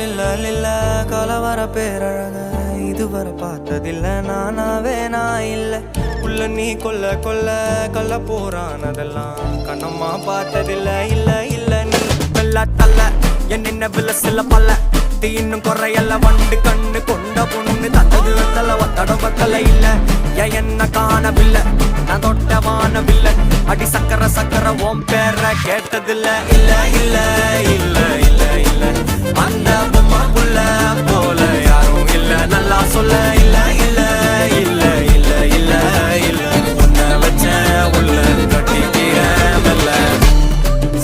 இல்ல கலவர பேரழக இதுவரை பார்த்ததில்ல நானாவே நான் இல்ல உள்ள நீ கொல்ல கொல்ல கல்ல போறானதெல்லாம் கண்ணம்மா பார்த்ததில்ல இல்ல இல்ல நீ வெள்ள தள்ள என்ன வில்ல சில பல்ல இன்னும் குறையல்ல வண்டு கண்ணு கொண்ட பொண்ணு தந்தது வெத்தல ஒத்தடம் பத்தல இல்ல என்ன காணவில்லை நான் தொட்ட வானவில்லை அடி சக்கர சக்கர ஓம் பேர கேட்டதில்ல இல்ல இல்ல இல்ல இல்ல இல்ல அந்த பொம்மா புள்ள போல யாரும் இல்ல நல்லா சொல்ல இல்ல இல்ல இல்ல இல்ல இல்ல இல்ல உன்னை வச்ச உள்ள கட்டிக்கிற மெல்ல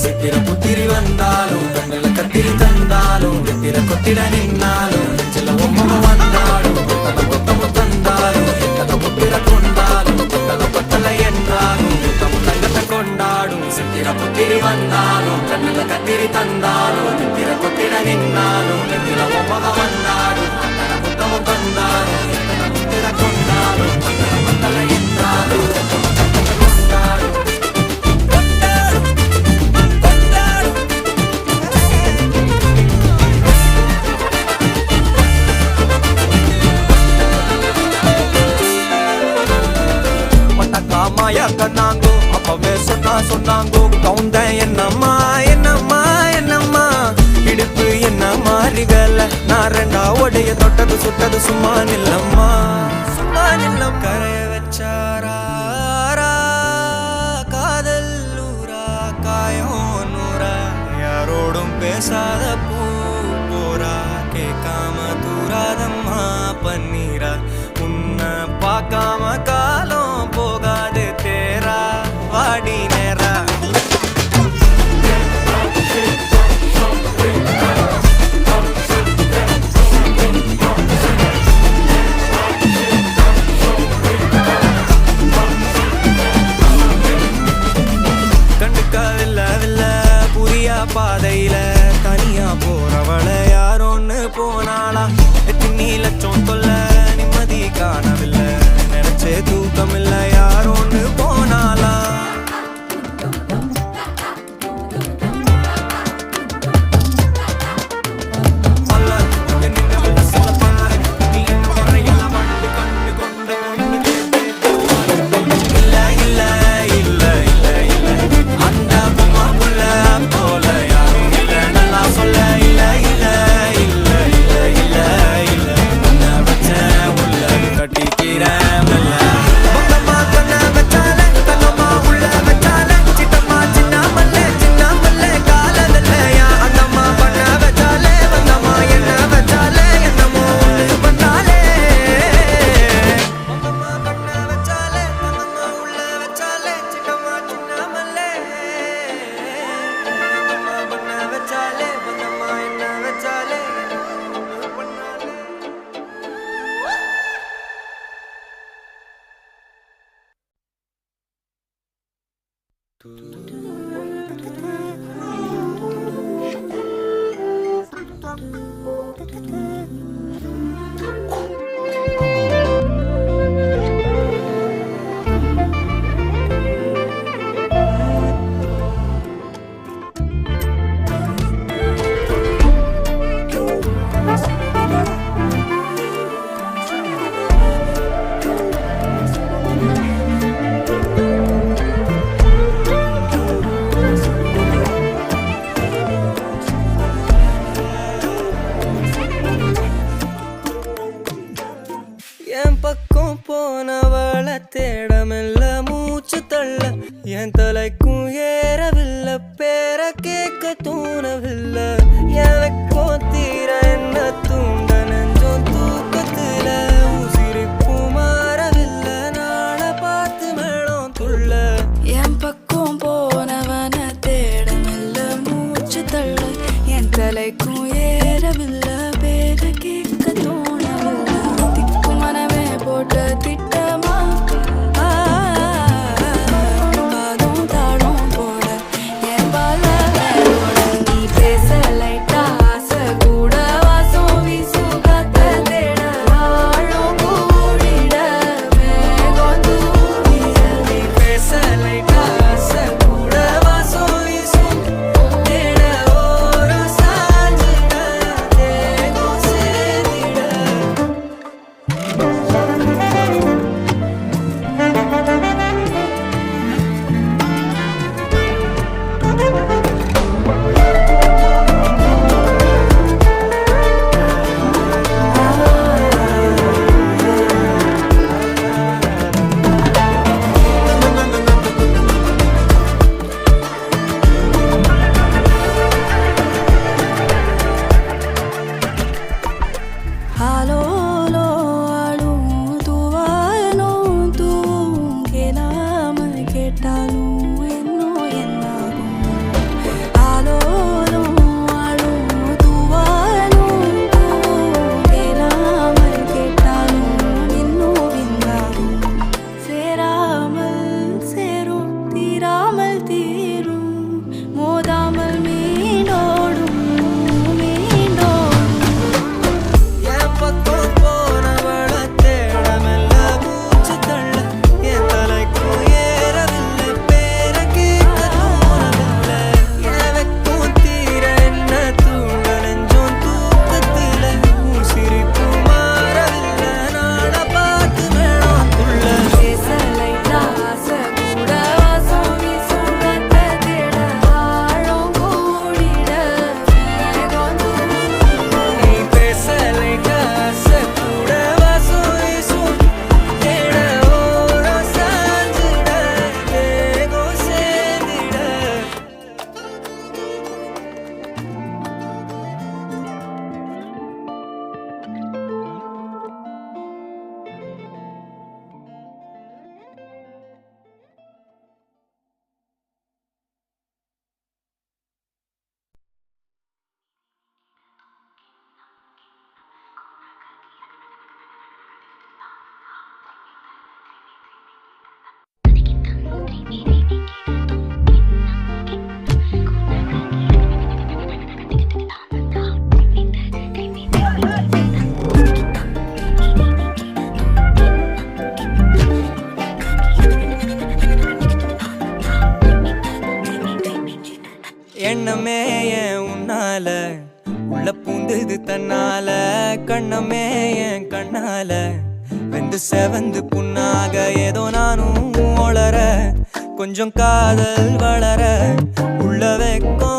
சித்திர புத்திரி வந்தாலும் கண்களை கத்திரி தந்தாலும் எத்திர கொத்திட நின்னாலும் சில ஒம்ம வந்தாலும் கொத்தம தந்தாலும் எத்தனை புத்திர கொண்டாலும் கொத்தல பத்தல என்றாலும் தங்கத்தை கொண்டாடும் சித்திர புத்திரி வந்தாலும் கண்களை கத்திரி தந்தாலும் எத்திர கொத்திட நின்னாலும் எத்திர ஒம்ம வந்தாலும் கொத்தம தந்தாலும் எத்தனை புத்திர கொண்டாலும் பத்தல என்றாலும் கொண்டாடும் மாயா கண்ணாங்கோ அப்பவே சொன்னாங்கோ கவுந்த என்னம்மா என்னம்மா என்னம்மா இடுப்பு என்ன மாறி வேலை நான் ரெண்டா உடைய தொட்டது சுட்டது சும்மா நில்லம்மா சும்மா நில்லம் கரைய வச்சாரா காதல் ஊரா காயம் நூறா யாரோடும் பேசாத பூ போரா கேட்காம தூராதம்மா பன்னீரா உன்னை பார்க்காம காலம் போகாது தேரா வாடி நேரா கண்டுக்கவில்ல புரியா பாதையில தனியா போறவள யாரோன்னு போனாளா எத்தனை லட்சம் தொல்ல நிம்மதி காணவில்லை நினைச்சே தூக்கம் இல்ல யாரோன்னு போனாளா என் பக்கம் போனவள தேடமில்ல மூச்சு தள்ள என் தலைக்கும் ஏறவில்லை பேர கேட்க தூணவில்லை எனக்கும் தீர என்ன தூண்ட நெஞ்சோம் தூக்கத்துல உசிரிப்பு மாறவில்லை நாளை பார்த்து மேளம் துள்ள என் பக்கம் போனவன தேடமில்ல மூச்சு தள்ள என் தலைக்கும் ஏறவில்லை பேர கேட்க தோணவில்லை திக்கு மனமே போட்ட திட்டமா கண்ணமே என் கண்ணால வெந்து செவந்து புண்ணாக ஏதோ நானும் ஒளர கொஞ்சம் காதல் வளர உள்ள வெக்கம்